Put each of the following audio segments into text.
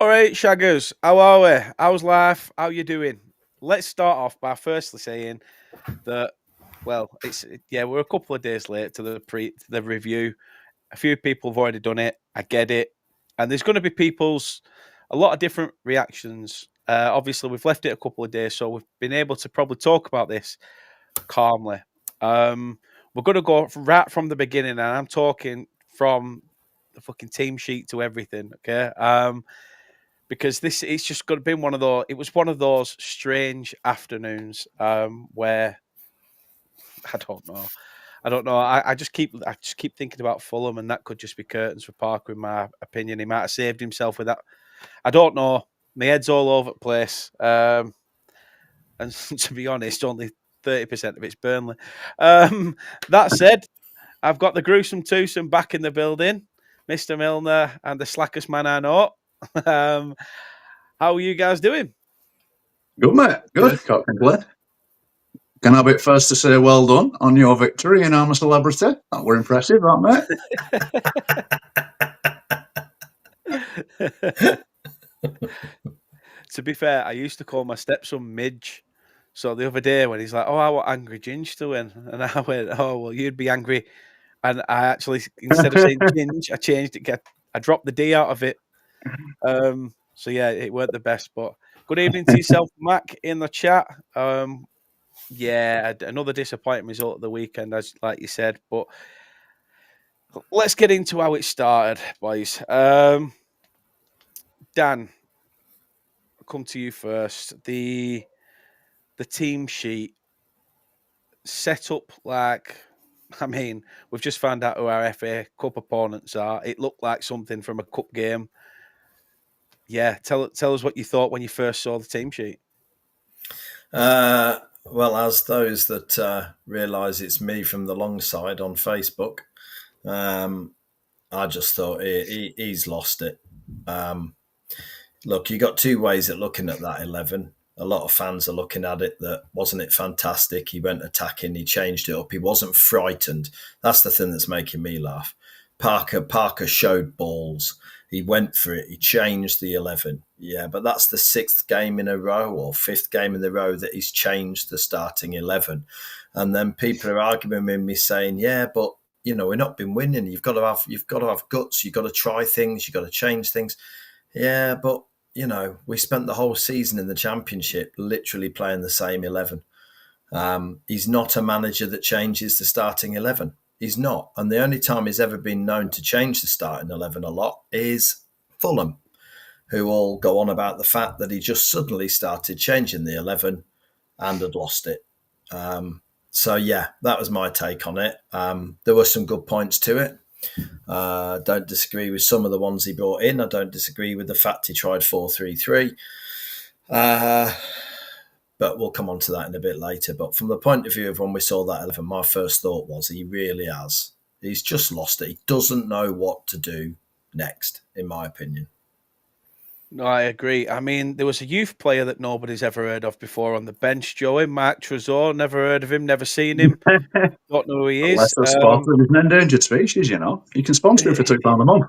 All right, Shaggers, how are we? How's life? How you doing? Let's start off by firstly saying that, well, we're a couple of days late to the review. A few people have already done it. I get it, and there's going to be a lot of different reactions. Obviously, we've left it a couple of days, so we've been able to probably talk about this calmly. We're going to go right from the beginning, and I'm talking from the fucking team sheet to everything. Okay. Because it's just got been one of those. It was one of those strange afternoons where I don't know. I don't know. I just keep thinking about Fulham, and that could just be curtains for Parker. In my opinion, he might have saved himself with that. I don't know. My head's all over the place, and to be honest, only 30% of it's Burnley. That said, I've got the gruesome twosome back in the building, Mr. Milner, and the slackest man I know. How are you guys doing? Good, mate. Good. Can't complain. Can I be first to say well done on your victory and I'm a celebrity? That were impressive, aren't mate? To be fair, I used to call my stepson Midge. So the other day when he's like, "Oh, I want Angry Ginge to win," and I went, "Oh, well, you'd be angry." And I actually, instead of saying Ginge, I changed it. I dropped the D out of it. So yeah, it weren't the best. But good evening to yourself, Mac, in the chat. Yeah, another disappointing result of the weekend, as like you said. But let's get into how it started, boys. Dan, I'll come to you first. The team sheet set up like, I mean, we've just found out who our FA Cup opponents are. It looked like something from a cup game. Yeah, tell us what you thought when you first saw the team sheet. Well, as those that realise it's me from the long side on Facebook, I just thought he's lost it. Look, you got two ways of looking at that 11. A lot of fans are looking at it that wasn't it fantastic? He went attacking, he changed it up, he wasn't frightened. That's the thing that's making me laugh. Parker showed balls. He went for it. He changed the 11. Yeah, but that's the sixth game in a row or fifth game in a row that he's changed the starting 11. And then people are arguing with me saying, yeah, but, you know, we've not been winning. You've got to have guts. You've got to try things. You've got to change things. Yeah, but, you know, we spent the whole season in the Championship literally playing the same 11. He's not a manager that changes the starting 11. He's not. And the only time he's ever been known to change the starting 11 a lot is Fulham, who all go on about the fact that he just suddenly started changing the 11 and had lost it. So, yeah, that was my take on it. There were some good points to it. Don't disagree with some of the ones he brought in. I don't disagree with the fact he tried 4-3-3. But we'll come on to that in a bit later. But from the point of view of when we saw that 11, my first thought was he really has. He's just lost it. He doesn't know what to do next, in my opinion. No, I agree. I mean, there was a youth player that nobody's ever heard of before on the bench, Joey, Mark Trezor. Never heard of him, never seen him. Don't know who he is. Unless he's an endangered species, you know. You can sponsor him for £2 a month.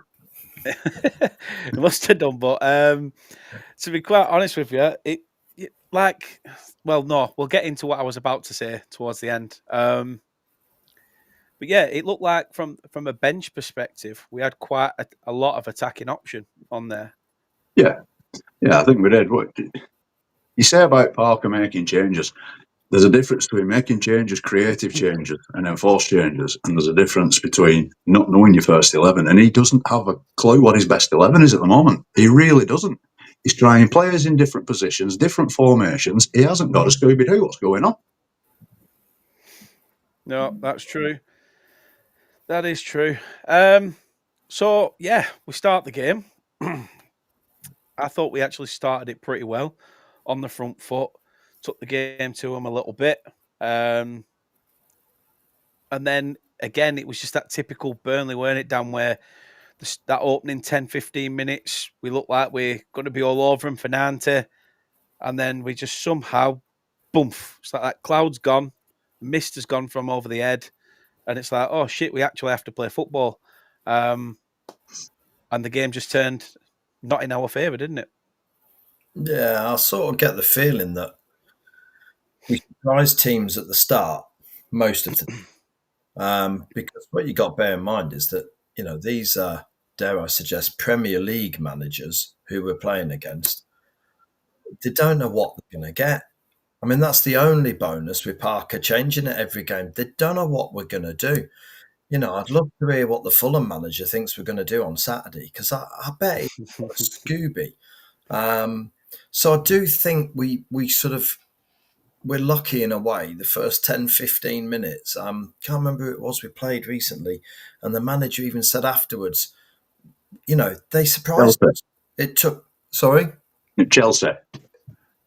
He must have done, but to be quite honest with you, we'll get into what I was about to say towards the end. But yeah, it looked like from a bench perspective, we had quite a lot of attacking option on there. Yeah, I think we did. What you say about Parker making changes? There's a difference between making changes, creative changes, and enforced changes, and there's a difference between not knowing your first 11. And he doesn't have a clue what his best 11 is at the moment. He really doesn't. He's trying players in different positions, different formations. He hasn't got a Scooby-Doo what's going on. No, that's true. That is true. So, yeah, we start the game. I thought we actually started it pretty well on the front foot, took the game to them a little bit. And then, again, it was just that typical Burnley, weren't it, Dan, where that opening 10, 15 minutes, we looked like we're going to be all over them for 90. And then we just somehow, boom, it's like that cloud's gone, mist has gone from over the head. And it's like, oh, shit, we actually have to play football. And the game just turned not in our favour, didn't it? Yeah, I sort of get the feeling that we surprised teams at the start most of the because what you got to bear in mind is that these are, dare I suggest, Premier League managers who we're playing against. They don't know what they're going to get. I mean, that's the only bonus with Parker changing it every game. They don't know what we're going to do. I'd love to hear what the Fulham manager thinks we're going to do on Saturday, because I bet he's got a Scooby. So I do think we sort of, we're lucky in a way. The first 10, 15 minutes, can't remember who it was we played recently, and the manager even said afterwards, they surprised Chelsea. us. It took, sorry? Chelsea.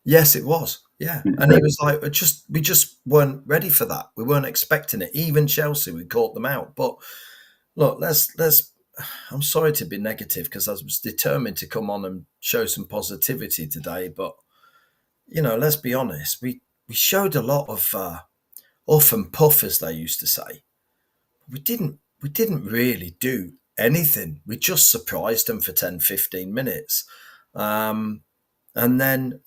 Yes, it was. Yeah. And he was like, we just weren't ready for that. We weren't expecting it. Even Chelsea, we caught them out. But look, I'm sorry to be negative, because I was determined to come on and show some positivity today. But, let's be honest, we showed a lot of off and puff, as they used to say. We didn't really do anything. We just surprised them for 10, 15 minutes. And then,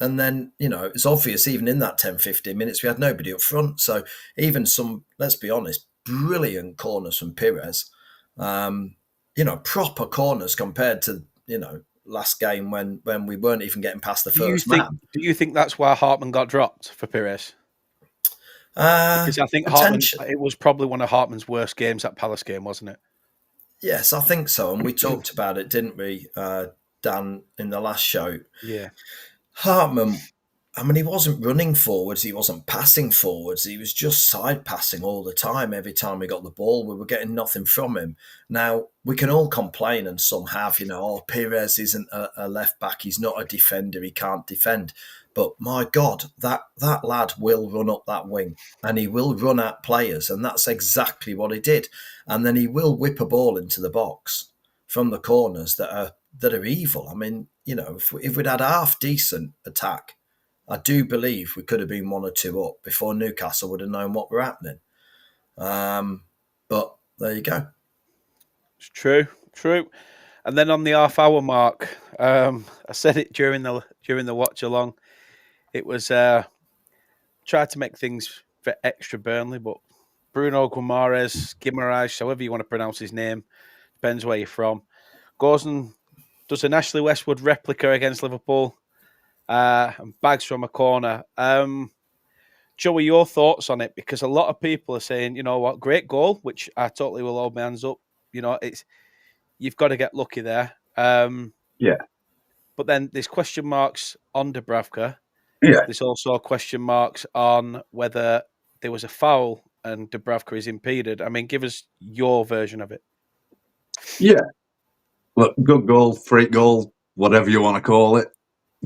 it's obvious even in that 10, 15 minutes, we had nobody up front. So even some, let's be honest, brilliant corners from Pires, proper corners compared to, last game when we weren't even getting past the first man. Do you think that's why Hartman got dropped for Pires? Because I think Hartman, it was probably one of Hartman's worst games, that Palace game, wasn't it? Yes, I think so. And we talked about it, didn't we, Dan, in the last show? Yeah. Hartman, I mean, he wasn't running forwards. He wasn't passing forwards. He was just side passing all the time. Every time we got the ball, we were getting nothing from him. Now, we can all complain, and some have, Pires isn't a left back. He's not a defender. He can't defend. But my God, that lad will run up that wing, and he will run at players. And that's exactly what he did. And then he will whip a ball into the box from the corners that are evil. I mean, if we'd had half decent attack, I do believe we could have been 1 or 2 up before Newcastle would have known what were happening. But there you go. It's true. And then on the half-hour mark, I said it during the watch along. It was tried to make things for extra Burnley, but Bruno Guimaraes, however you want to pronounce his name, depends where you're from, goes and does an Ashley Westwood replica against Liverpool, and bags from a corner. Joey, your thoughts on it? Because a lot of people are saying, you know what, great goal, which I totally will hold my hands up. You've got to get lucky there. Yeah. But then there's question marks on Dubravka. Yeah. There's also question marks on whether there was a foul and Dubravka is impeded. I mean, give us your version of it. Yeah. Look, good goal, freak goal, whatever you want to call it.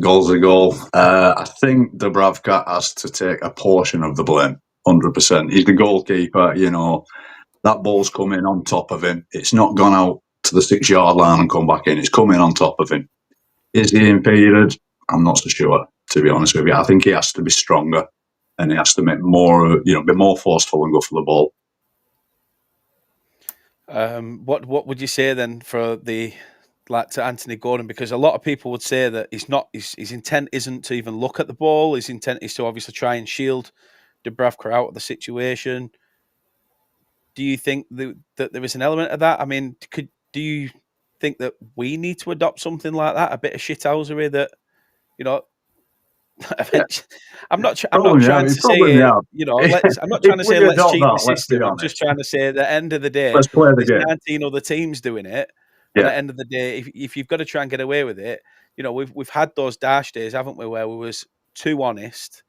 Goal's a goal. I think Dubravka has to take a portion of the blame, 100%. He's the goalkeeper, that ball's coming on top of him. It's not gone out to the 6-yard line and come back in. It's coming on top of him. Is he impeded? I'm not so sure, to be honest with you. I think he has to be stronger, and he has to make more, be more forceful and go for the ball. What would you say then for to Anthony Gordon? Because a lot of people would say that his intent isn't to even look at the ball. His intent is to obviously try and shield Dubravka out of the situation. Do you think that there is an element of that? I mean, do you think that we need to adopt something like that? A bit of shithousery that, I'm not trying to say, I'm not trying to say let's cheat the system. I'm just trying to say at the end of the day, let's play the game. 19 other teams doing it. And at the end of the day, if you've got to try and get away with it, we've had those dash days, haven't we, where we was too honest,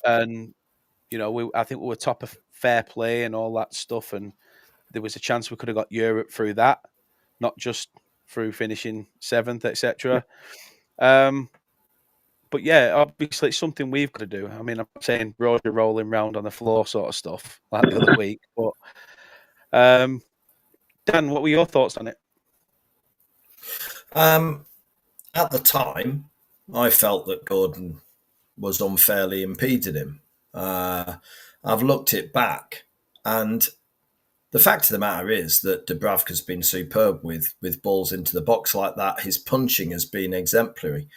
and I think we were top of fair play and all that stuff, and there was a chance we could have got Europe through that, not just through finishing 7th, etc. But yeah, obviously it's something we've got to do. I mean, I'm not saying Roger rolling round on the floor sort of stuff like the other week, but Dan, what were your thoughts on it? At the time, I felt that Gordon was unfairly impeded him. I've looked it back, and the fact of the matter is that Dubravka's been superb with balls into the box like that. His punching has been exemplary.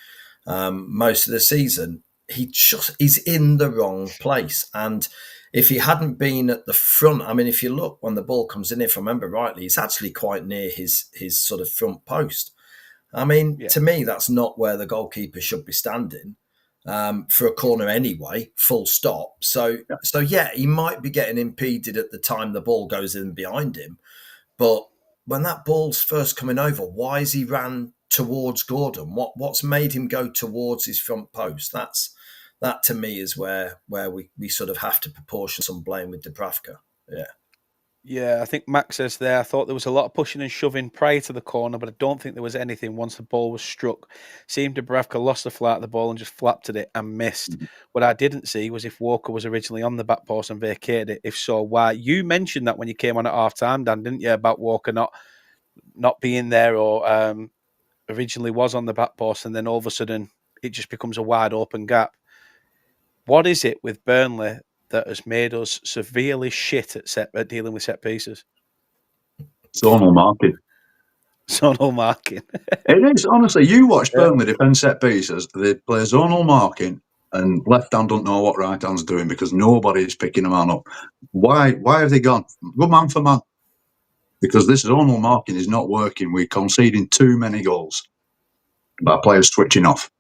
Most of the season, he's in the wrong place. And if he hadn't been at the front, I mean, if you look when the ball comes in, if I remember rightly, he's actually quite near his sort of front post. I mean, to me, that's not where the goalkeeper should be standing for a corner anyway, full stop. So yeah, he might be getting impeded at the time the ball goes in behind him. But when that ball's first coming over, why has he ran towards Gordon? What's made him go towards his front post? That to me is where we sort of have to proportion some blame with Dubravka. Yeah. Yeah, I think Max says there, I thought there was a lot of pushing and shoving prior to the corner, but I don't think there was anything once the ball was struck. Seemed Dubravka lost the flight of the ball and just flapped at it and missed. What I didn't see was if Walker was originally on the back post and vacated it. If so, why? You mentioned that when you came on at half time, Dan, didn't you, about Walker not being there or originally was on the back post and then all of a sudden it just becomes a wide open gap. What is it with Burnley that has made us severely shit at dealing with set pieces? Zonal marking. Zonal marking. It is, honestly. You watch Burnley defend set pieces, they play zonal marking, and left hand don't know what right hand's doing because nobody's picking a man up. Why have they gone? Go man for man. Because this zonal marking is not working. We're conceding too many goals by players switching off.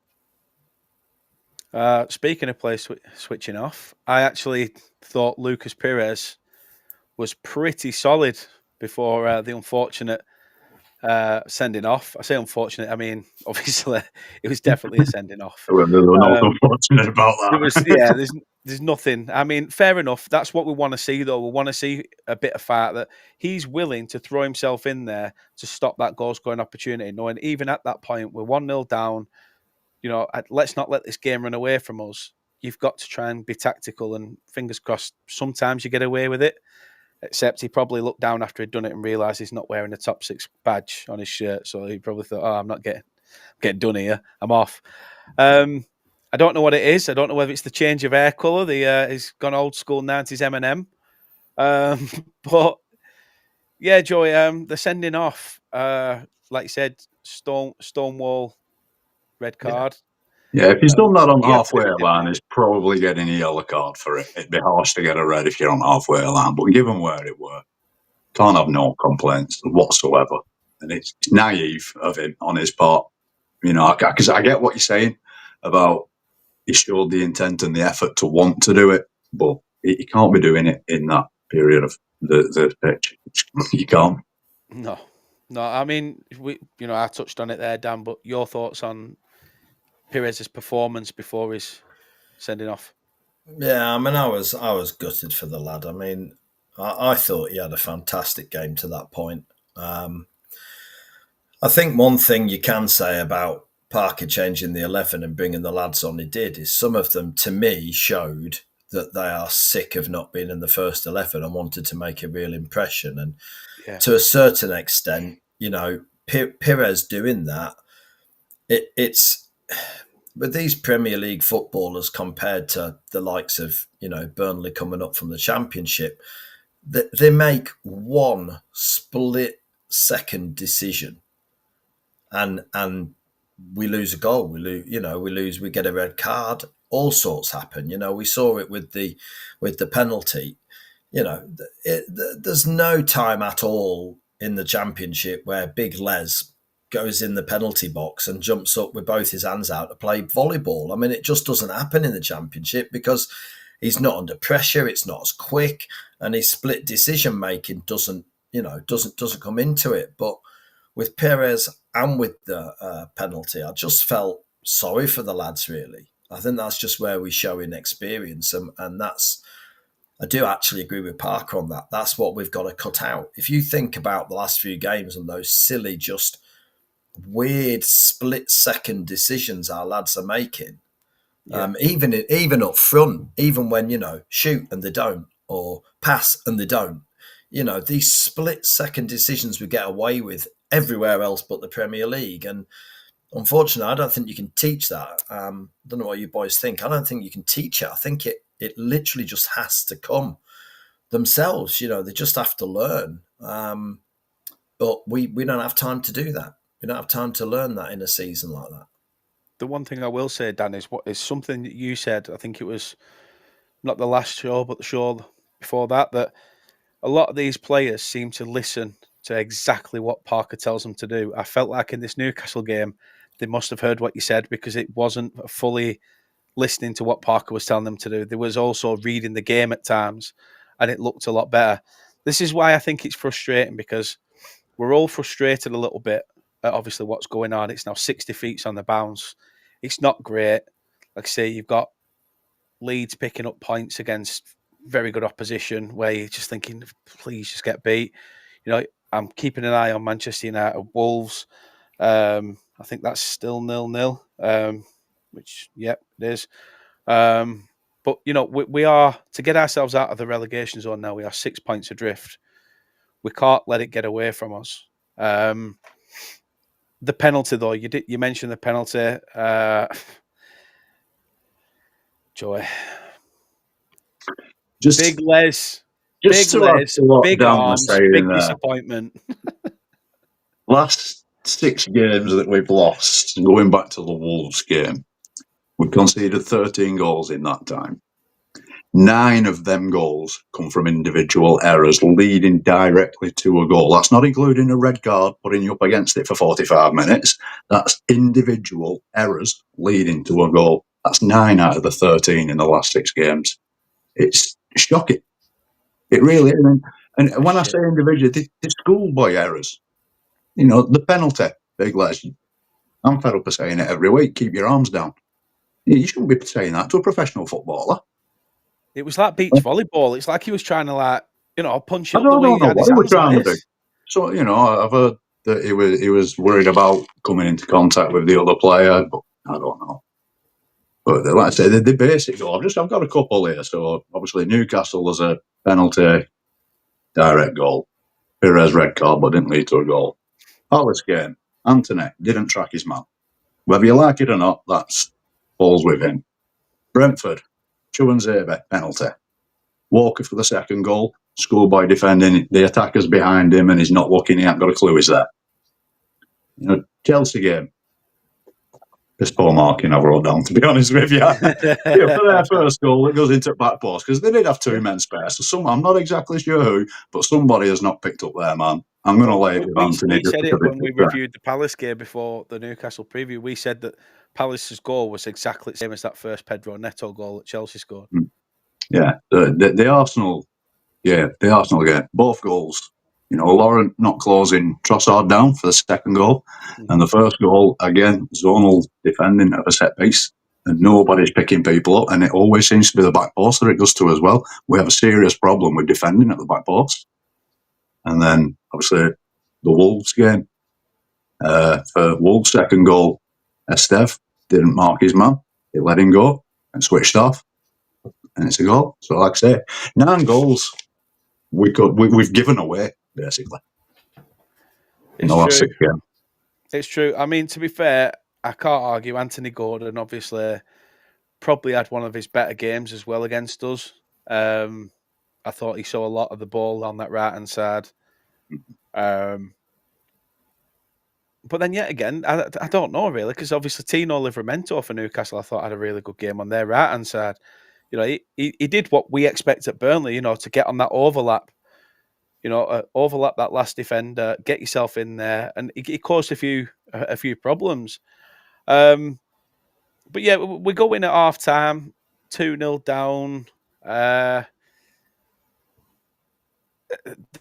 Speaking of players switching off, I actually thought Lucas Perez was pretty solid before the unfortunate sending off. I say unfortunate, I mean, obviously, it was definitely a sending off. Well, there's nothing unfortunate about that. There's nothing. I mean, fair enough. That's what we want to see, though. We want to see a bit of fight that he's willing to throw himself in there to stop that goal scoring opportunity, knowing even at that point, we're 1-0 down. Let's not let this game run away from us. You've got to try and be tactical, and fingers crossed, sometimes you get away with it. Except he probably looked down after he'd done it and realised he's not wearing a top 6 badge on his shirt. So he probably thought, I'm not getting done here. I'm off. I don't know what it is. I don't know whether it's the change of hair colour. He's gone old school 90s Eminem. But yeah, Joey, the sending off, like you said, Stonewall red card. Yeah, if he's done that on halfway line, he's probably getting a yellow card for it. It'd be harsh to get a red if you're on halfway line, but given where it were, can't have no complaints whatsoever. And it's naive of him on his part, because I get what you're saying about he showed the intent and the effort to want to do it, but he can't be doing it in that period of the pitch. You can't. No. I mean, I touched on it there, Dan. But your thoughts on Perez's performance before his sending off? Yeah, I mean, I was gutted for the lad. I mean, I thought he had a fantastic game to that point. I think one thing you can say about Parker changing the 11 and bringing the lads on he did is some of them, to me, showed that they are sick of not being in the first 11 and wanted to make a real impression. And to a certain extent, Perez doing that, it's with these Premier League footballers compared to the likes of, Burnley coming up from the Championship, they make one split-second decision and we lose a goal. We get a red card. All sorts happen. We saw it with the penalty. There's no time at all in the Championship where Big Les goes in the penalty box and jumps up with both his hands out to play volleyball. I mean, it just doesn't happen in the Championship because he's not under pressure. It's not as quick, and his split decision making doesn't come into it. But with Perez and with the penalty, I just felt sorry for the lads. Really, I think that's just where we show inexperience, and that's. I do actually agree with Parker on that. That's what we've got to cut out. If you think about the last few games and those silly, just weird split-second decisions our lads are making, even up front, even when, shoot and they don't, or pass and they don't, these split-second decisions we get away with everywhere else but the Premier League. And unfortunately, I don't think you can teach that. I don't know what you boys think. I don't think you can teach it. I think it literally just has to come themselves. They just have to learn. But we don't have time to do that. We don't have time to learn that in a season like that. The one thing I will say, Dan, is something that you said. I think it was not the last show, but the show before that. That a lot of these players seem to listen to exactly what Parker tells them to do. I felt like in this Newcastle game, they must have heard what you said, because it wasn't fully listening to what Parker was telling them to do. There was also reading the game at times, and it looked a lot better. This is why I think it's frustrating, because we're all frustrated a little bit at obviously what's going on. It's now 60 feet on the bounce. It's not great. Like I say, you've got Leeds picking up points against very good opposition, where you're just thinking, please just get beat. I'm keeping an eye on Manchester United, Wolves. I think that's still 0-0, which, yep, it is. But, we are, to get ourselves out of the relegation zone now, we are 6 points adrift. We can't let it get away from us. The penalty, though, you mentioned the penalty. Joy. Big Les. Just Big to add Les, to what big Dan was arms, saying big there, disappointment. last 6 games that we've lost, going back to the Wolves game, we conceded 13 goals in that time. 9 of them goals come from individual errors leading directly to a goal. That's not including a red card, putting you up against it for 45 minutes. That's individual errors leading to a goal. That's 9 out of the 13 in the last 6 games. It's shocking. It really is. And when I say individual, the schoolboy errors. The penalty, big Les. I'm fed up of saying it every week. Keep your arms down. You shouldn't be saying that to a professional footballer. It was like beach volleyball. It's like he was trying to, punch it I up the way don't he know had his what he was hands like trying to do. this. So, I've heard that he was worried about coming into contact with the other player, but I don't know. But like I say, the basic goal, I've got a couple here. So obviously Newcastle was a penalty, direct goal. Perez red card, but didn't lead to a goal. Palace game, Anthony didn't track his man. Whether you like it or not, that's falls with him. Brentford, Chuanzebe, penalty. Walker for the second goal. Schoolboy defending, the attacker's behind him and he's not looking, he hasn't got a clue he's there. Chelsea game. This poor marking I wrote down, to be honest with you. For their first goal, it goes into the back post, because they did have 2 men spare. So I'm not exactly sure who, but somebody has not picked up their man. I'm going to lay it with Anthony. We said it when we reviewed the Palace game before the Newcastle preview. We said that Palace's goal was exactly the same as that first Pedro Neto goal that Chelsea scored. Yeah, the Arsenal game, both goals. Laurent not closing Trossard down for the second goal. And the first goal, again, zonal defending of a set piece. And nobody's picking people up. And it always seems to be the back post that it does to as well. We have a serious problem with defending at the back post. And then, obviously, the Wolves game. For Wolves' second goal, Esteve didn't mark his man. He let him go and switched off. And it's a goal. So, like I say, 9 goals we've given away, basically. It's true. I mean, to be fair, I can't argue. Anthony Gordon obviously probably had one of his better games as well against us. I thought he saw a lot of the ball on that right-hand side. But then yet again, I don't know really, because obviously Tino Livramento for Newcastle, I thought had a really good game on their right-hand side. He did what we expect at Burnley, to get on that overlap. Overlap that last defender, get yourself in there, and it caused a few problems. But yeah, we go in at half time, 2-0 down.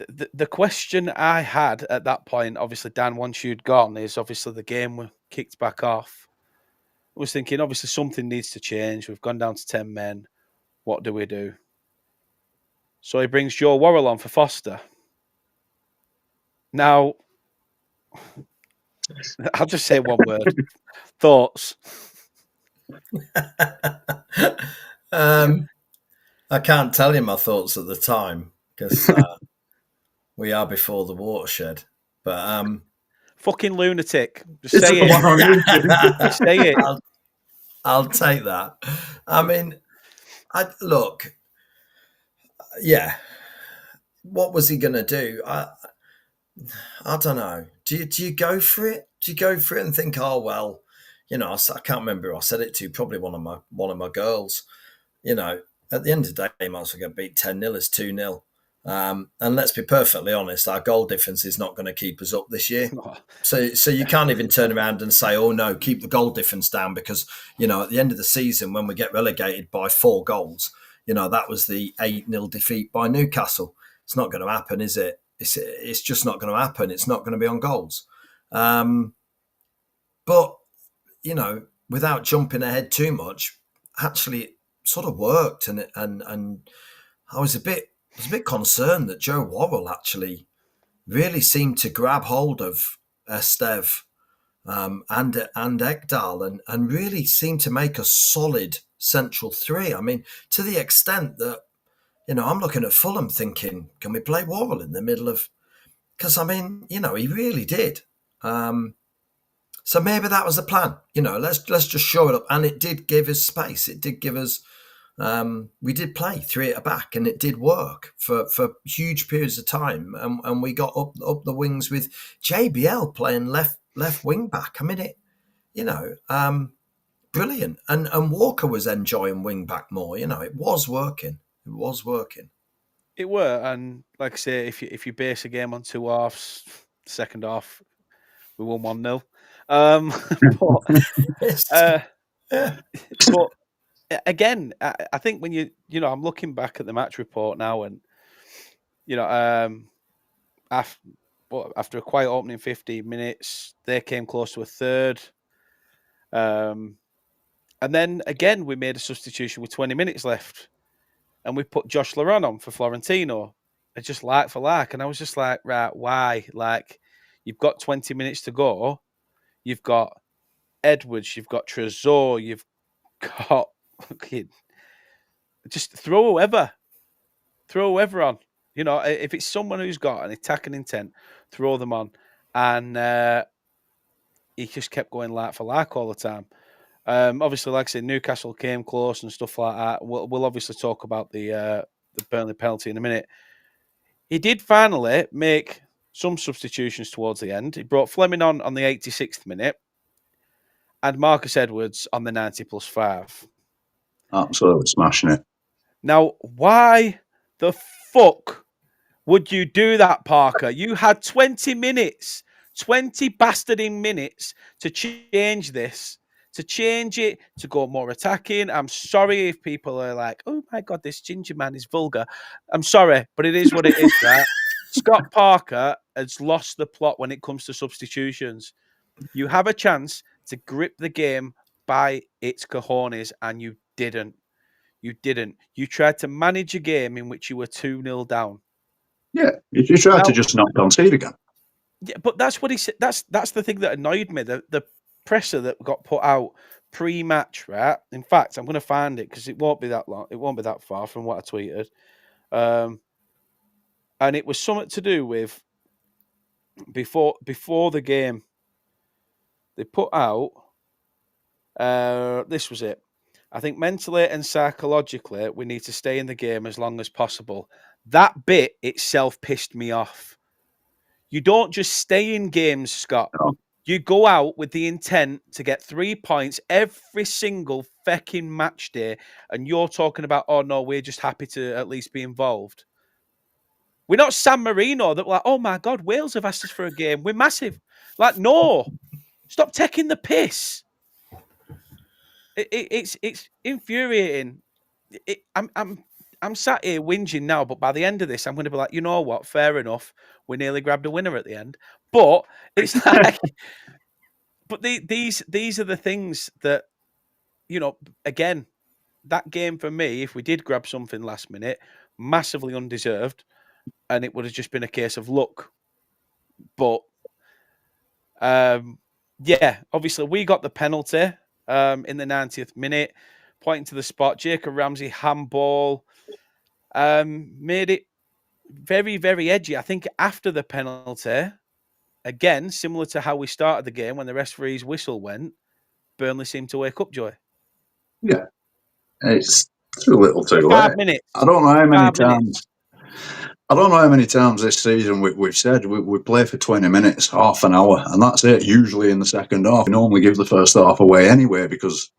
The question I had at that point, obviously, Dan, once you'd gone, is obviously the game kicked back off. I was thinking, obviously, something needs to change. We've gone down to 10 men. What do we do? So he brings Joe Worrell on for Foster. Now, I'll just say one word. Thoughts? I can't tell you my thoughts at the time, because we are before the watershed. But fucking lunatic. Just say it. Just say it. I'll take that. I mean, look, yeah, what was he going to do? I don't know. Do you go for it? Do you go for it and think, oh well, I can't remember who I said it to. Probably one of my girls. At the end of the day, might as well get beat 10-0 as 2-0. And let's be perfectly honest, our goal difference is not going to keep us up this year. So you can't even turn around and say, oh no, keep the goal difference down, because at the end of the season, when we get relegated by 4 goals, that was the 8-0 defeat by Newcastle. It's not going to happen, is it? It's just not going to happen. It's not going to be on goals. But without jumping ahead too much, actually it sort of worked, and I was a bit concerned that Joe Worrell actually really seemed to grab hold of Estev and Ekdal and really seemed to make a solid central 3. I mean, to the extent that I'm looking at Fulham thinking, can we play Worrell in the middle of? Because I mean, he really did. So maybe that was the plan. Let's just show it up, and it did give us space. It did give us. We did play 3 at the back, and it did work for huge periods of time. And we got up the wings with JBL playing left wing back. I mean, brilliant. And Walker was enjoying wing back more. It was working. It was working. It were, and like I say, if you base a game on 2 halves, second half we won 1-0. But again, I think when I'm looking back at the match report now, and after a quiet opening 15 minutes, they came close to a third. And then again, we made a substitution with 20 minutes left, and we put Josh Laurent on for Florentino, and just like for like. And I was just like, right, why? Like, you've got 20 minutes to go. You've got Edwards, you've got Trezor, you've got just throw whoever on. If it's someone who's got an attacking intent, throw them on. And he just kept going like for like all the time. Obviously, like I said, Newcastle came close and stuff like that. We'll obviously talk about the Burnley penalty in a minute. He did finally make some substitutions towards the end. He brought Fleming on the 86th minute and Marcus Edwards on the 90+5. Absolutely smashing it. Now, why the fuck would you do that, Parker? You had 20 minutes, 20 bastarding minutes to change this, to change it, to go more attacking. I'm sorry if people are like, oh my God, this ginger man is vulgar. I'm sorry, but it is what it is, right? Scott Parker has lost the plot when it comes to substitutions. You have a chance to grip the game by its cojones, and you didn't. You didn't. You tried to manage a game in which you were 2-0 down. Yeah, you tried to just not concede again. Yeah, but that's what he said. That's the thing that annoyed me. The presser that got put out pre-match, right? In fact, I'm going to find it because it won't be that long. It won't be that far from what I tweeted. And it was something to do with before the game. They put out. This was it. I think mentally and psychologically, we need to stay in the game as long as possible. That bit itself pissed me off. You don't just stay in games, Scott. No. You go out with the intent to get 3 points every single fecking match day, and you're talking about, oh no, we're just happy to at least be involved. We're not San Marino that we're like, oh my God, Wales have asked us for a game. We're massive. Like, no, stop taking the piss. It's infuriating. I'm sat here whinging now, but by the end of this, I'm going to be like, you know what? Fair enough. We nearly grabbed a winner at the end, but it's like, but these are the things that, again, that game for me, if we did grab something last minute, massively undeserved, and it would have just been a case of luck. But yeah, obviously we got the penalty in the 90th minute, pointing to the spot. Jacob Ramsey handball made it very, very edgy. I think after the penalty, again, similar to how we started the game when the referee's whistle went, Burnley seemed to wake up, Joy. Yeah, it's too little too late. 5 minutes. I don't know how many times. I don't know how many times this season we've said we play for 20 minutes, half an hour, and that's it, usually in the second half. We normally give the first half away anyway because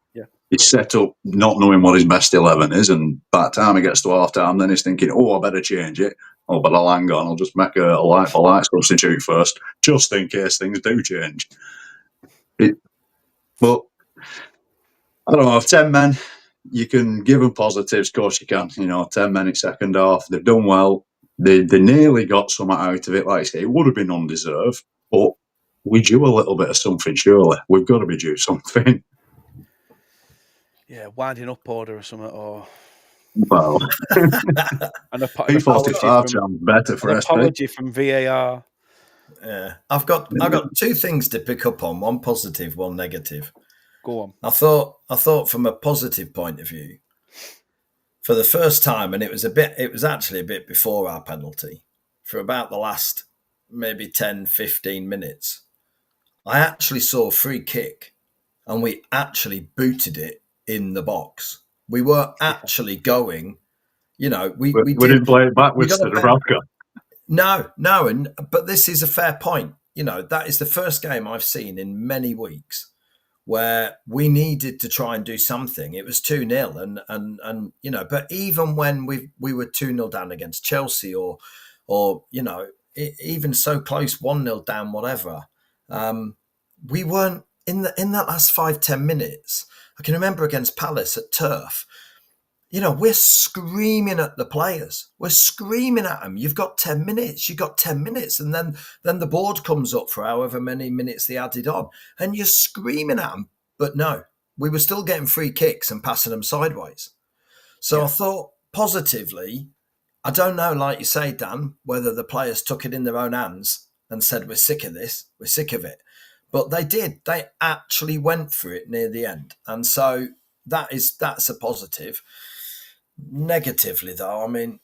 he's set up not knowing what his best 11 is, and by the time he gets to half time, then he's thinking, oh, I better change it. Oh, but I'll hang on, I'll just make a light for light substitute first, just in case things do change. But I don't know, if 10 men, you can give them positives, of course you can. 10 minutes second half, they've done well. They nearly got something out of it. Like I say, it would have been undeserved, but we due a little bit of something, surely. We've got to be due something. Yeah, winding up order or something, or... Well, an apology from VAR. Yeah, I've got 2 things to pick up on, one positive, one negative. Go on. I thought from a positive point of view, for the first time, and it was actually a bit before our penalty, for about the last maybe 10, 15 minutes, I actually saw a free kick and we actually booted it in the box. We were actually going, we didn't play it backwards to Dubravka. No, but this is a fair point. That is the first game I've seen in many weeks where we needed to try and do something. It was 2-0 and but even when we were 2-0 down against Chelsea or even so close 1-0 down, whatever, we weren't in that last 5-10 minutes. I can remember against Palace at Turf, we're screaming at the players. We're screaming at them. You've got 10 minutes. You've got 10 minutes. And then the board comes up for however many minutes they added on. And you're screaming at them. But no, we were still getting free kicks and passing them sideways. So I thought positively, I don't know, like you say, Dan, whether the players took it in their own hands and said, we're sick of this. We're sick of it. But they did. They actually went for it near the end. And so that's a positive. Negatively, though, I mean,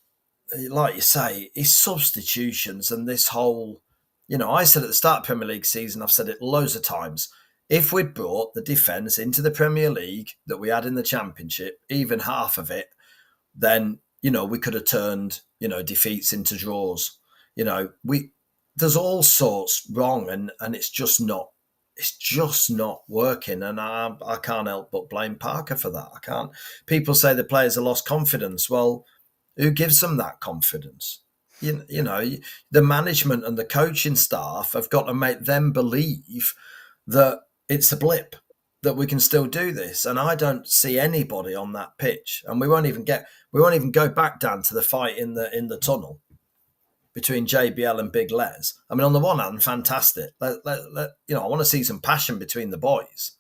like you say, his substitutions and this whole, I said at the start of Premier League season, I've said it loads of times, if we'd brought the defence into the Premier League that we had in the Championship, even half of it, then, we could have turned, defeats into draws. There's all sorts wrong and it's just not working, and I can't help but blame Parker for that. I can't. People say the players have lost confidence. Well, who gives them that confidence? The management and the coaching staff have got to make them believe that it's a blip, that we can still do this. And I don't see anybody on that pitch, and we won't even go back down to the fight in the tunnel between JBL and Big Les. I mean, on the one hand, fantastic. I want to see some passion between the boys.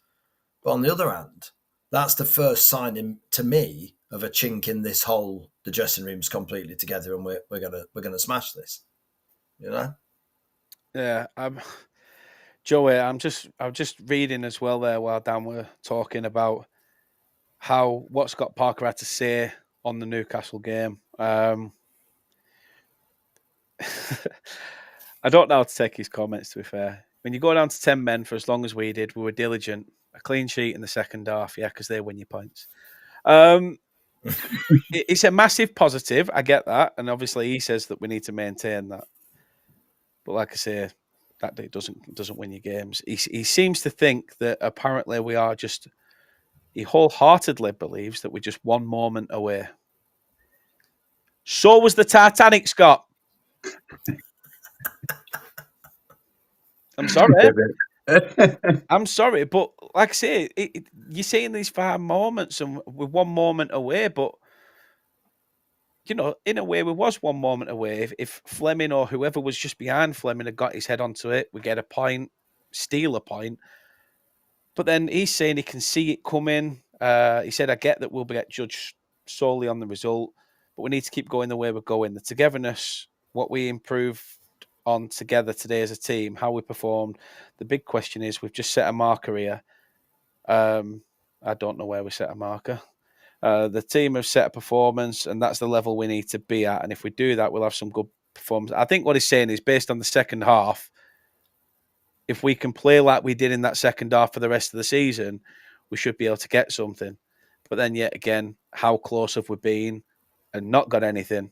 But on the other hand, that's the first sign to me of a chink in this whole, the dressing room's completely together and we're gonna smash this. Yeah, Joey, I'm just reading as well there while Dan were talking about what Scott Parker had to say on the Newcastle game. I don't know how to take his comments, to be fair. When you go down to 10 men for as long as we did, we were diligent. A clean sheet in the second half, because they win your points. It's a massive positive. I get that. And obviously he says that we need to maintain that. But like I say, that doesn't win you games. He seems to think that apparently we are just... He wholeheartedly believes that we're just one moment away. So was the Titanic, Scott. I'm sorry. I'm sorry, but like I say, you're seeing these 5 moments and we're one moment away, but in a way we was one moment away. If Fleming or whoever was just behind Fleming had got his head onto it, we get a point, steal a point. But then he's saying he can see it coming. He said, I get that we'll get judged solely on the result, but we need to keep going the way we're going. The togetherness, what we improved on together today as a team, how we performed. The big question is, we've just set a marker here. I don't know where we set a marker. The team have set a performance, and that's the level we need to be at. And if we do that, we'll have some good performance. I think what he's saying is, based on the second half, if we can play like we did in that second half for the rest of the season, we should be able to get something. But then yet again, how close have we been and not got anything?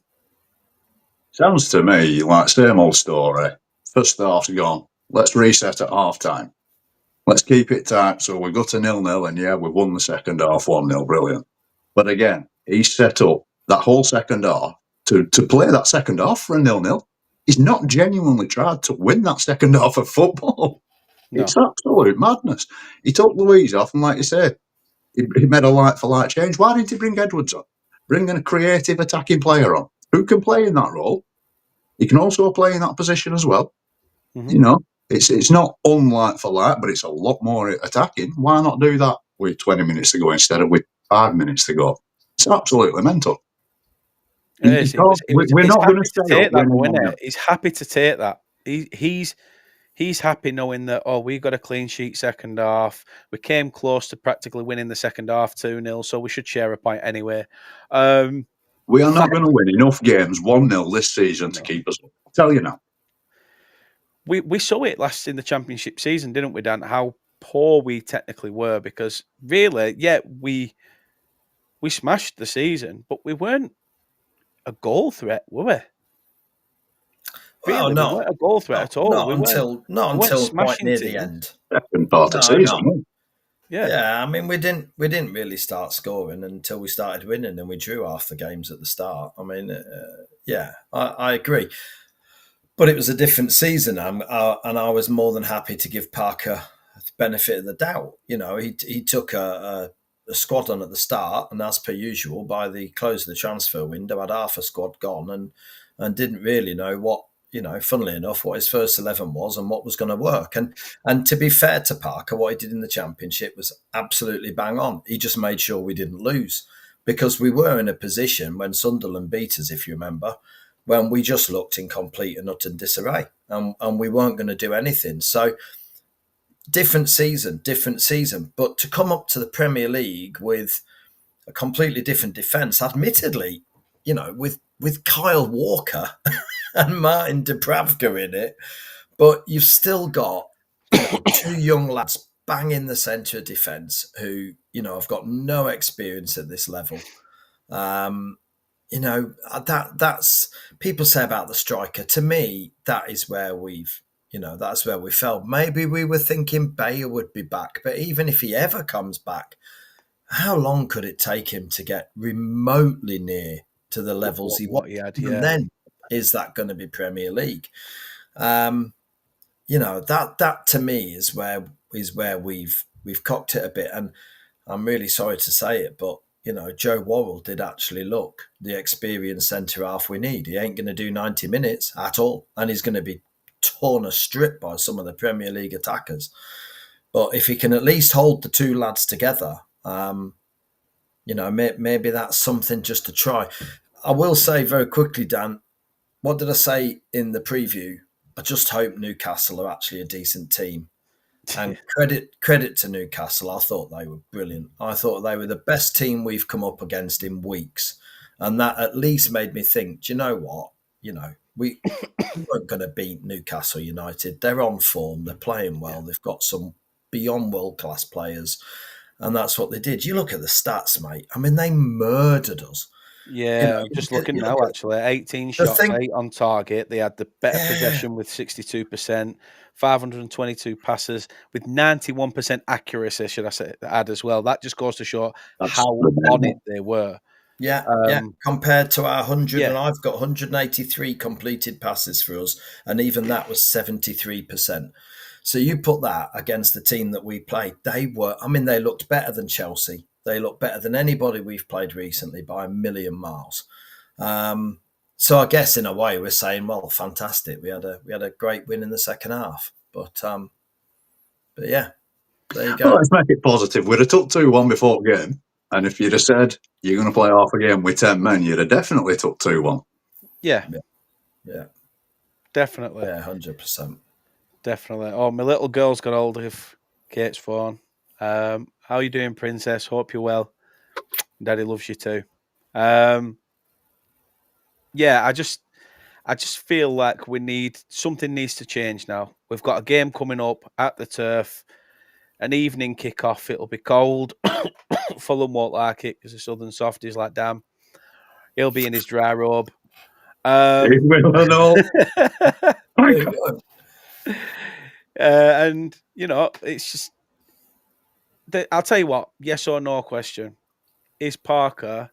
Sounds to me like same old story. First half's gone. Let's reset at half time. Let's keep it tight. So we got to 0-0, and yeah, we won the second half 1-0. Brilliant. But again, he set up that whole second half to play that second half for a 0-0. He's not genuinely tried to win that second half of football. No. It's absolute madness. He took Louise off, and like you say, he made a like-for-like change. Why didn't he bring Edwards on? Bring a creative attacking player on who can play in that role. He can also play in that position as well. Mhm. You know, it's not unlike for like, but it's a lot more attacking. Why not do that with 20 minutes to go instead of with 5 minutes to go? It's absolutely mental. It is. We're not going to stay up winning. He's happy to take that. He's happy knowing that, we got a clean sheet second half. We came close to practically winning the second half 2-0, so we should share a point anyway. We are not going to win enough games 1-0 this season to keep us up. I'll tell you now. We saw it last in the championship season, didn't we, Dan? How poor we technically were, because really, yeah, we smashed the season, but we weren't a goal threat, were we? Really, we weren't a goal threat at all. Not until quite near the end. Second part of the season. Yeah, I mean, we didn't really start scoring until we started winning, and we drew half the games at the start. I mean, I agree. But it was a different season, and I was more than happy to give Parker the benefit of the doubt. You know, he took a squad on at the start, and as per usual, by the close of the transfer window, had half a squad gone, and didn't really know what, funnily enough, what his first 11 was and what was going to work. And to be fair to Parker, what he did in the Championship was absolutely bang on. He just made sure we didn't lose, because we were in a position when Sunderland beat us, if you remember, when we just looked in complete and utter disarray, and we weren't going to do anything. So different season. But to come up to the Premier League with a completely different defence, admittedly, with Kyle Walker and Martin Dubravka in it, but you've still got two young lads bang in the centre of defence who, have got no experience at this level. That's people say about the striker. To me, that is where that's where we fell. Maybe we were thinking Bayer would be back, but even if he ever comes back, how long could it take him to get remotely near to the levels he was? And then, is that going to be Premier League? That to me is where we've cocked it a bit, and I'm really sorry to say it, but Joe Worrell did actually look the experienced centre half we need. He ain't going to do 90 minutes at all, and he's going to be torn a strip by some of the Premier League attackers. But if he can at least hold the two lads together, maybe that's something just to try. I will say very quickly, Dan, what did I say in the preview? I just hope Newcastle are actually a decent team. And credit to Newcastle. I thought they were brilliant. I thought they were the best team we've come up against in weeks. And that at least made me think, do you know what? We weren't going to beat Newcastle United. They're on form. They're playing well. They've got some beyond world-class players. And that's what they did. You look at the stats, mate. I mean, they murdered us. Yeah, I'm just looking now, actually. 18 shots, 8 on target. They had the better possession with 62%, 522 passes with 91% accuracy, should I add as well. That just goes to show how on it they were. Yeah, compared to our 100, and I've got 183 completed passes for us, and even that was 73%. So you put that against the team that we played, they looked better than Chelsea. They look better than anybody we've played recently by a million miles. So I guess in a way we're saying, well, fantastic. We had a great win in the second half. But yeah, there you go. Well, let's make it positive. We'd have took 2-1 before the game. And if you'd have said you're going to play half a game with 10 men, you'd have definitely took 2-1. Yeah. Yeah. Definitely. Yeah, 100%. Definitely. Oh, my little girl's got hold of Kate's phone. How are you doing, Princess? Hope you're well. Daddy loves you too. I just feel like something needs to change now. We've got a game coming up at the Turf, an evening kick-off. It'll be cold. Fulham won't like it because the Southern softies like, damn. He'll be in his dry robe. He will know. My There God. you go. And it's just. I'll tell you what. Yes or no question: is Parker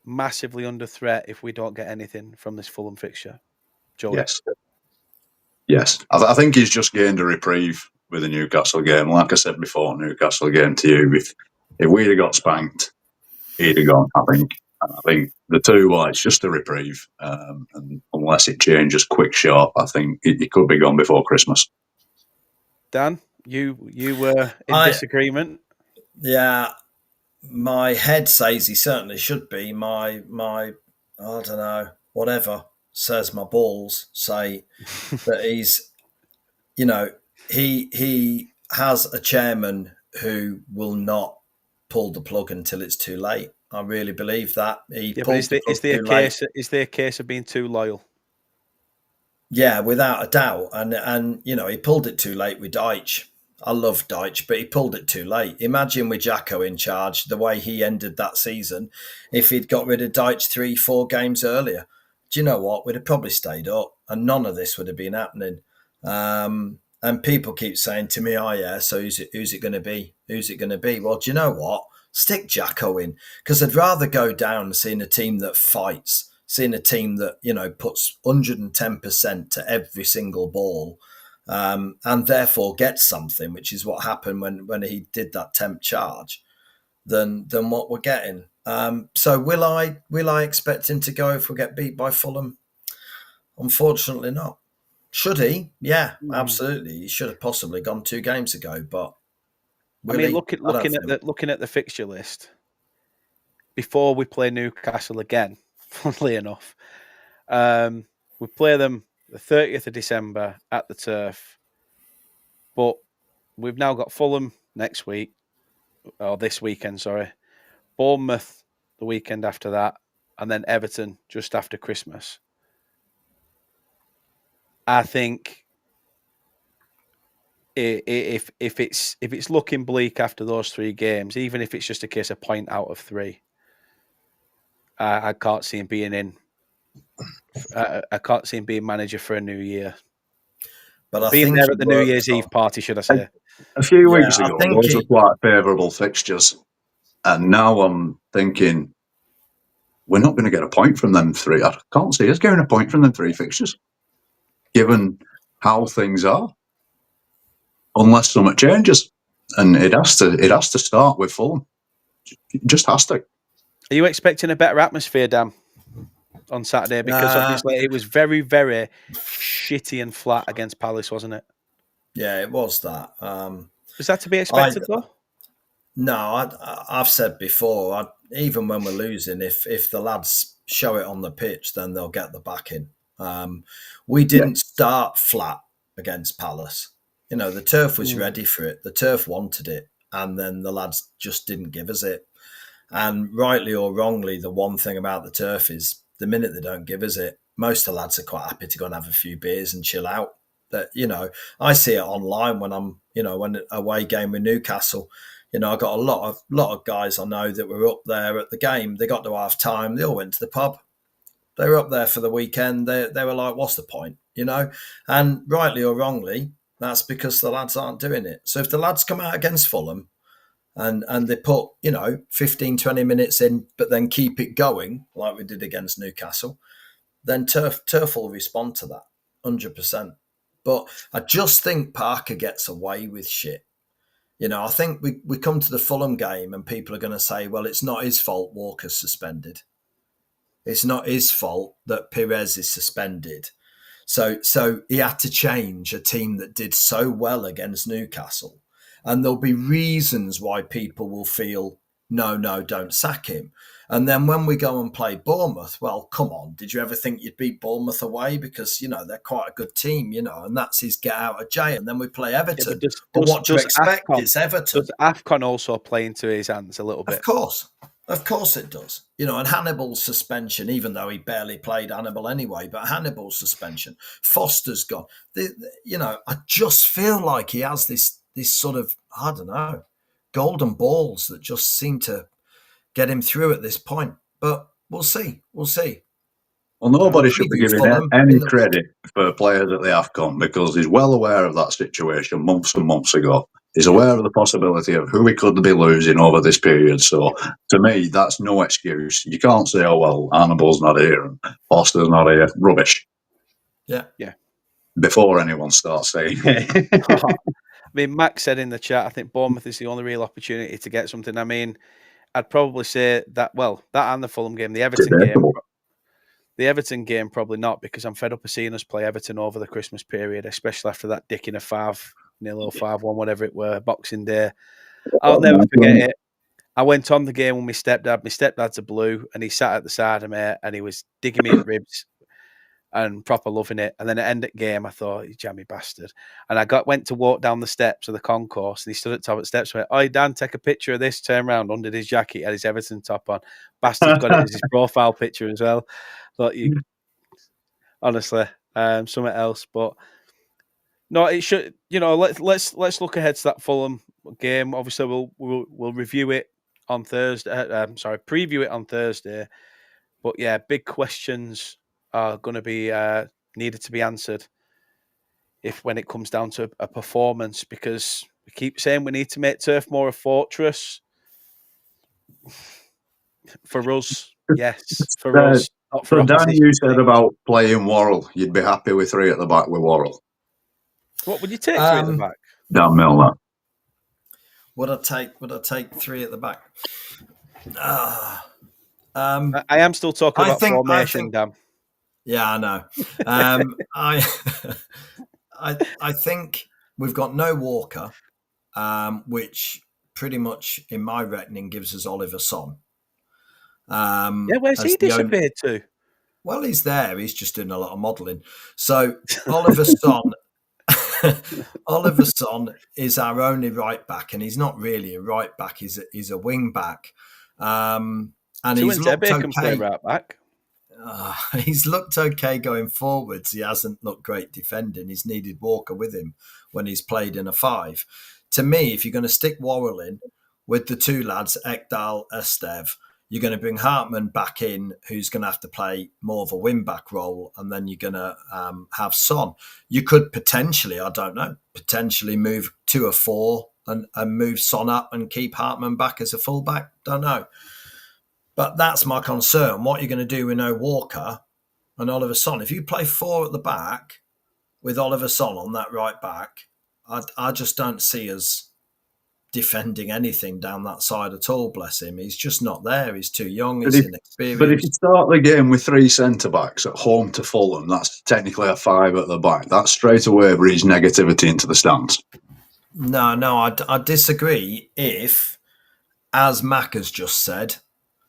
massively under threat if we don't get anything from this Fulham fixture, Joey? Yes. Yes. I think he's just gained a reprieve with the Newcastle game. Like I said before, Newcastle game to you, if we'd have got spanked, he'd have gone, I think. And I think the two, well, it's just a reprieve. And unless it changes quick short, I think it could be gone before Christmas. Dan, you were in disagreement. Yeah, my head says he certainly should be. My I don't know, whatever says my balls say that he's, he has a chairman who will not pull the plug until it's too late. I really believe that. He pulled the plug too late. Is there a case of being too loyal? Yeah, without a doubt. And he pulled it too late with Deitch. I love Deitch, but he pulled it too late. Imagine with Jacko in charge, the way he ended that season, if he'd got rid of Deitch 3-4 games earlier. Do you know what? We'd have probably stayed up and none of this would have been happening. And people keep saying to me, oh, yeah, so who's it going to be? Who's it going to be? Well, do you know what? Stick Jacko in, because I'd rather go down seeing a team that fights, seeing a team that, puts 110% to every single ball, and therefore gets something, which is what happened when he did that temp charge, than what we're getting. So will I expect him to go if we get beat by Fulham? Unfortunately not. Should he? Yeah, absolutely. He should have possibly gone 2 games ago, but looking at the fixture list before we play Newcastle again, funnily enough, we play them the 30th of December at the Turf, but we've now got Fulham next week, or this weekend, sorry, Bournemouth the weekend after that, and then Everton just after Christmas. I think if it's looking bleak after those 3 games, even if it's just a case of point out of 3, I can't see him being in. I can't see him being manager for a new year. But being there at the New Year's Eve party, should I say? A few weeks ago, those were quite favourable fixtures, and now I'm thinking we're not going to get a point from them 3. I can't see us getting a point from them 3 fixtures, given how things are, unless something changes, and it has to start with Fulham. It just has to. Are you expecting a better atmosphere, Dan, on Saturday? Because obviously it was very, very shitty and flat against Palace, wasn't it? Yeah, it was that. Was that to be expected, though? No, I've said before, even when we're losing, if the lads show it on the pitch, then they'll get the backing. We didn't start flat against Palace. The Turf was ready for it. The Turf wanted it, and then the lads just didn't give us it. And rightly or wrongly, the one thing about the Turf is the minute they don't give us it, most of the lads are quite happy to go and have a few beers and chill out. That I see it online when I'm when away game with Newcastle. I got a lot of guys I know that were up there at the game. They got to half time. They all went to the pub. They were up there for the weekend. They were like, what's the point? And rightly or wrongly, that's because the lads aren't doing it. So if the lads come out against Fulham and they put, 15, 20 minutes in, but then keep it going like we did against Newcastle, then Turf will respond to that 100%. But I just think Parker gets away with shit. I think we come to the Fulham game and people are going to say, well, it's not his fault Walker's suspended. It's not his fault that Perez is suspended. So he had to change a team that did so well against Newcastle. And there'll be reasons why people will feel, no, don't sack him. And then when we go and play Bournemouth, well, come on, did you ever think you'd beat Bournemouth away? Because, they're quite a good team, and that's his get out of jail. And then we play Everton. Yeah, but what do you expect? It's Everton. Does AFCON also play into his hands a little bit? Of course it does. And Hannibal's suspension, even though he barely played Hannibal anyway, but Hannibal's suspension, Foster's gone. I just feel like he has this sort of, I don't know, golden balls that just seem to get him through at this point. But we'll see. Well, nobody should be Preview giving Fulham any in the week. credit for players at the AFCON because he's well aware of that situation months and months ago. He's aware of the possibility of who he could be losing over this period. So, to me, that's no excuse. You can't say, oh, well, Hannibal's not here and Foster's not here. Rubbish. Yeah. Before anyone starts saying it. I mean, Max said in the chat, I think Bournemouth is the only real opportunity to get something. I mean, I'd probably say that, well, that and the Fulham game, the Everton game probably not, because I'm fed up of seeing us play Everton over the Christmas period, especially after that dick in a 5-0 or 5-1, whatever it were, Boxing Day. I'll never forget it. I went on the game with my stepdad. My stepdad's a blue, and he sat at the side of me, and he was digging me at ribs and proper loving it. And then at the end of the game, I thought, you jammy bastard. And I went to walk down the steps of the concourse, and he stood at the top of the steps and went, "Oi, Dan, take a picture of this." Turn around, under his jacket, had his Everton top on. Bastard's got it as his profile picture as well. Thought you, honestly, something else. But no, it should. Let's look ahead to that Fulham game. Obviously, we'll review it on Thursday. Preview it on Thursday. But yeah, big questions are going to be needed to be answered when it comes down to a performance, because we keep saying we need to make Turf Moor a fortress. For us, yes. For us, not for So, Dan, opposition. you said about playing Worrell. You'd be happy with 3 at the back with Worrell. What would you take 3 at the back? Dan Milner. Would I take 3 at the back? I am still talking about formation, Dan. Yeah, I know. I think we've got no Walker, which pretty much, in my reckoning, gives us Oliver Son. Where's he disappeared to? Well, he's there. He's just doing a lot of modelling. So Oliver Son, Oliver Son is our only right back, and he's not really a right back. He's a wing back, and he's looked okay. Right back. He's looked okay going forwards. He hasn't looked great defending. He's needed Walker with him when he's played in a 5. To me, if you're going to stick Worrell in with the 2 lads, Ekdal, Estev, you're going to bring Hartman back in, who's going to have to play more of a wing-back role, and then you're going to have Son. You could potentially, I don't know, move to a 4 and move Son up and keep Hartman back as a full-back. Don't know. But that's my concern. What you're going to do with no Walker and Oliver Son. If you play 4 at the back with Oliver Son on that right back, I just don't see us defending anything down that side at all, bless him. He's just not there. He's too young, he's inexperienced. But if you start the game with 3 centre-backs at home to Fulham, that's technically a 5 at the back. That straight away breeds negativity into the stands. No, I disagree if, as Mac has just said,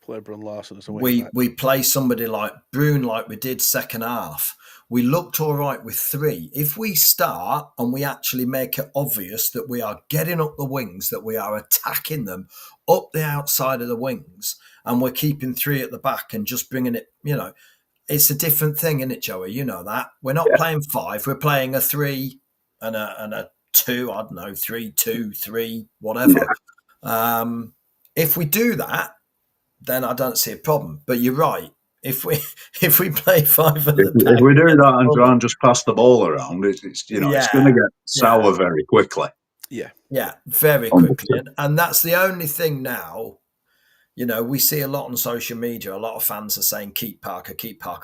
play Brun Larson as a wing back. We play somebody like Brun like we did second half. We looked all right with 3. If we start and we actually make it obvious that we are getting up the wings, that we are attacking them up the outside of the wings, and we're keeping 3 at the back and just bringing it, it's a different thing, isn't it, Joey? You know that. We're not playing 5. We're playing a 3 and a 2, I don't know, 3-2-3, whatever. If we do that, then I don't see a problem. But you're right. If we play 5 at the back, if we do that and try and just pass the ball around, it's going to get sour very quickly. Yeah, very quickly. And that's the only thing now. We see a lot on social media. A lot of fans are saying keep Parker,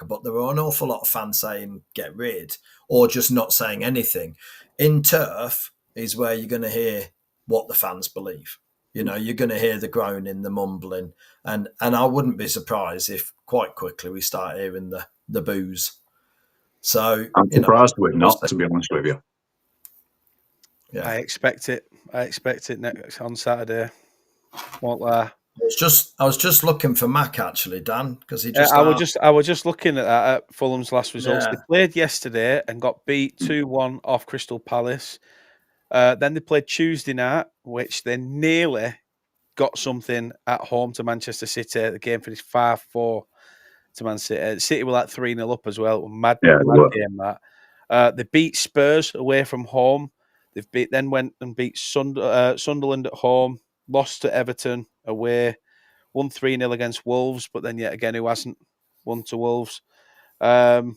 but there are an awful lot of fans saying get rid, or just not saying anything. In turf is where you're going to hear what the fans believe. You're going to hear the groaning, the mumbling, and I wouldn't be surprised if quite quickly we start hearing the boos. So I'm surprised we're not, to be honest with you. Yeah, I expect it next on Saturday. Won't lie. I was just looking for Mac actually, Dan, because he just. I was just looking at Fulham's last results. They played yesterday and got beat 2-1 off Crystal Palace. Then they played Tuesday night, which they nearly got something at home to Manchester City. The game finished 5-4 to Man City. City were like 3-0 up as well. Mad game that. They beat Spurs away from home. Then went and beat Sunderland at home. Lost to Everton away. Won 3-0 against Wolves, but then yet again, who hasn't won to Wolves? And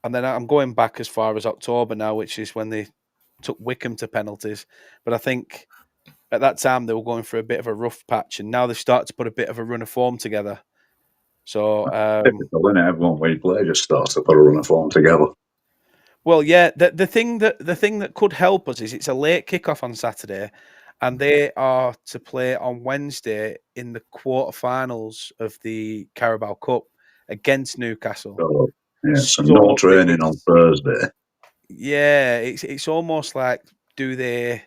then I'm going back as far as October now, which is when they took Wickham to penalties. But I think at that time they were going for a bit of a rough patch, and now they've started to put a bit of a run of form together. So, Typical, isn't it? Everyone we play just starts to put a run of form together. well, yeah, the thing that could help us is it's a late kickoff on Saturday, and they are to play on Wednesday in the quarterfinals of the Carabao Cup against Newcastle. So, yeah, so no So training on Thursday. yeah, it's almost like, do they?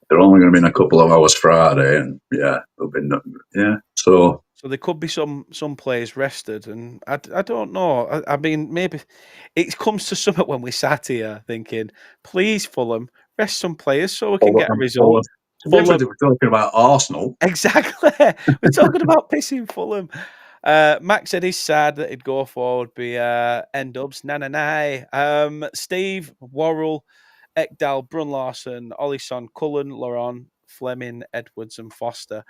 They're only going to be in a couple of hours Friday, and yeah, there'll be no, yeah. So So there could be some players rested, and I don't know. I mean, maybe it comes to something when we sat here thinking, please Fulham, rest some players so we can get a result. it's different if we're talking about Arsenal. Exactly. We're talking about pissing Fulham. Max said he's sad that he'd go forward be N-Dubs. Steve, Worrell, Ekdal, Brun Larson, Olisson, Cullen, Laurent, Fleming, Edwards and Foster.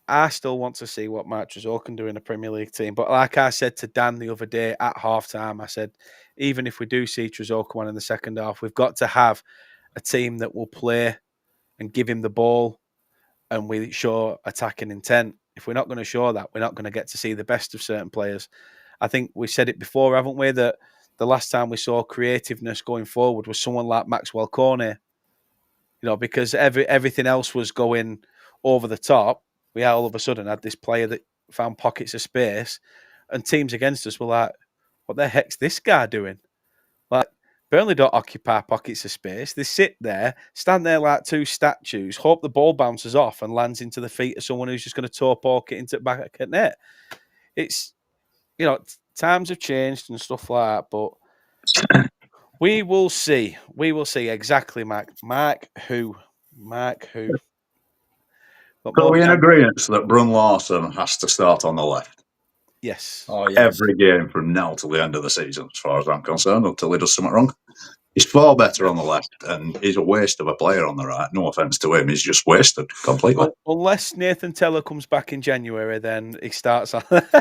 I still want to see what Mark Trezor can do in a Premier League team. But like I said to Dan the other day at halftime, I said, even if we do see Trezor come on in the second half, we've got to have a team that will play and give him the ball and we show attacking intent. If we're not going to show that, we're not going to get to see the best of certain players. I think we said it before, haven't we, that the last time we saw creativeness going forward was someone like Maxwell Cornet. You know, because everything else was going over the top. We all of a sudden had this player that found pockets of space, and teams against us were like, what the heck's this guy doing? Like, Burnley don't occupy pockets of space. They sit there, stand there like two statues, hope the ball bounces off and lands into the feet of someone who's just going to toe poke it into the back of the net. It's, you know, times have changed and stuff like that, but we will see. We will see exactly, Mark. Mark who? But So more we're in time. agreement that Brun Larson has to start on the left. Yes. Oh, yes. Every game from now till the end of the season, as far as I'm concerned, until he does something wrong. He's far better on the left, and he's a waste of a player on the right. No offence to him, he's just wasted completely. Unless Nathan Teller comes back in January, then he starts on. Not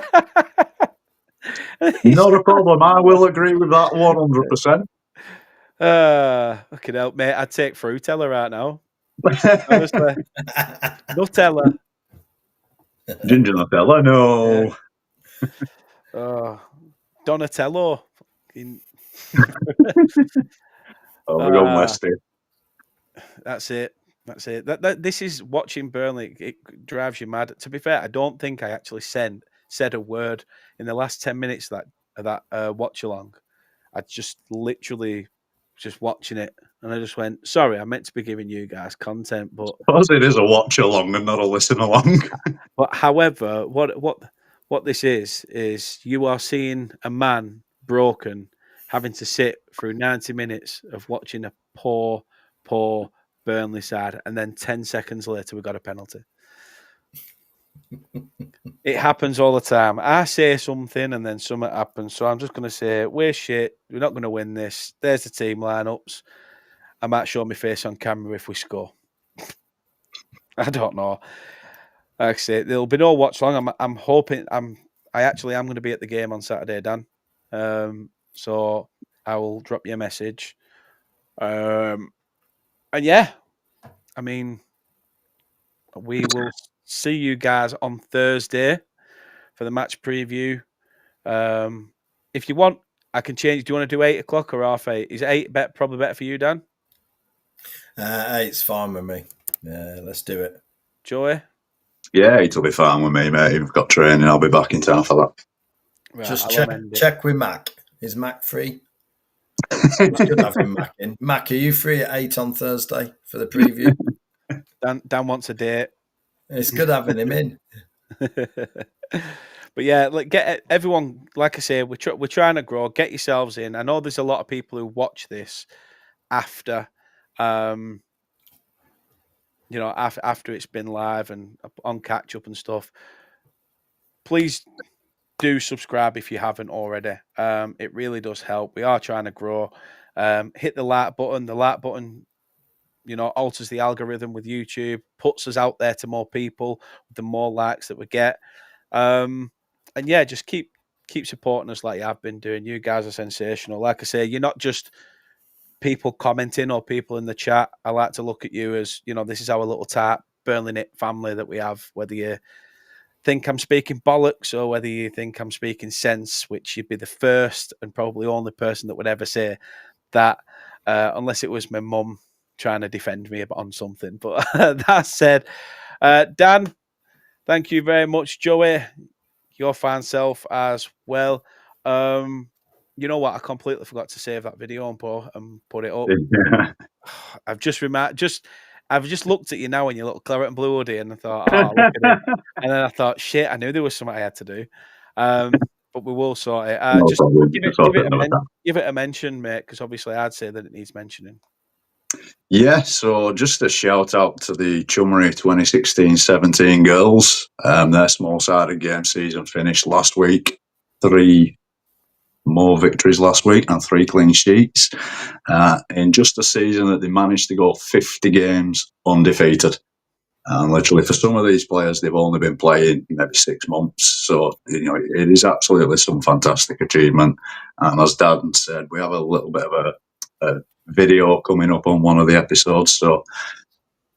a problem. I will agree with that 100%. Fucking hell, mate. I'd take through Teller right now. Honestly. Nutella. Ginger Nutella, no. Donatello. Oh, we're going West here. That's it. That's it. This is watching Burnley. It drives you mad. To be fair, I don't think I actually said a word in the last 10 minutes of that watch along. I just literally just watching it, and I just went, "Sorry, I meant to be giving you guys content, but." Suppose it is a watch along and not a listen along. But however, what this is you are seeing a man broken having to sit through 90 minutes of watching a poor Burnley side, and then 10 seconds later we got a penalty. It happens all the time. I say something and then something happens. So I'm just going to say, we're shit. We're not going to win this. There's the team lineups. I might show my face on camera if we score. I don't know. Like I say, there'll be no watch long. I'm hoping. I actually am going to be at the game on Saturday, Dan. So I will drop you a message. And yeah, I mean, we will see you guys on Thursday for the match preview. If you want, I can change. Do you want to do 8 o'clock or half 8? Is 8 probably better for you, Dan? 8's fine with me. Yeah, let's do it. Joey? Yeah, it'll be fine with me, mate. You've got training. I'll be back in time for that. Right, just check with Mac. Is Mac free? Good having Mac in. Mac, are you free at 8 on Thursday for the preview? Dan wants a date. It's good having him in. But yeah, get everyone. Like I say, we're trying to grow. Get yourselves in. I know there's a lot of people who watch this after, after it's been live and on catch up and stuff. Please do subscribe if you haven't already. It really does help. We are trying to grow. Hit the like button. The like button, alters the algorithm with YouTube, puts us out there to more people, the more likes that we get. And yeah, just keep keep supporting us like you have been doing. You guys are sensational. Like I say, you're not just people commenting or people in the chat. I like to look at you as, this is our little tight Burnley knit family that we have, whether you think I'm speaking bollocks or whether you think I'm speaking sense, which you'd be the first and probably only person that would ever say that, unless it was my mum trying to defend me on something. But that said, Dan, thank you very much. Joey, your fan self as well. You know what? I completely forgot to save that video and put it up. Yeah. I've just looked at you now in your little claret and blue hoodie, and I thought, oh, look at him. And then I thought, shit, I knew there was something I had to do. But we will sort it. No Just problem. give it a mention, mate, because obviously I'd say that it needs mentioning. Yeah, so just a shout out to the Chummery 2016-17 girls. Their small-sided game season finished last week. 3 more victories last week and 3 clean sheets. In just a season that they managed to go 50 games undefeated. And literally, for some of these players, they've only been playing maybe 6 months. So, it is absolutely some fantastic achievement. And as Dan said, we have a little bit of a video coming up on one of the episodes. So,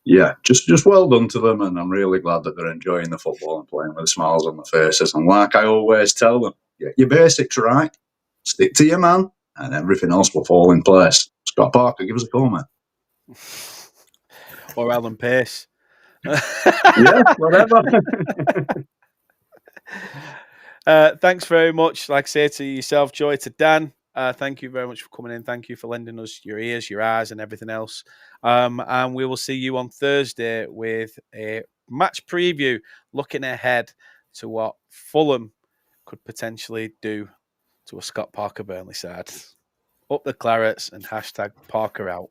yeah, just well done to them. And I'm really glad that they're enjoying the football and playing with smiles on their faces. And like I always tell them, get your basics right, stick to your man, and everything else will fall in place. Scott Parker, give us a call, mate. Or Alan Pace. Yeah, whatever. Thanks very much. Like I say, to yourself, Joy, to Dan, thank you very much for coming in. Thank you for lending us your ears, your eyes, and everything else. And we will see you on Thursday with a match preview, looking ahead to what Fulham could potentially do to a Scott Parker Burnley side. Up the Clarets and #Parker out.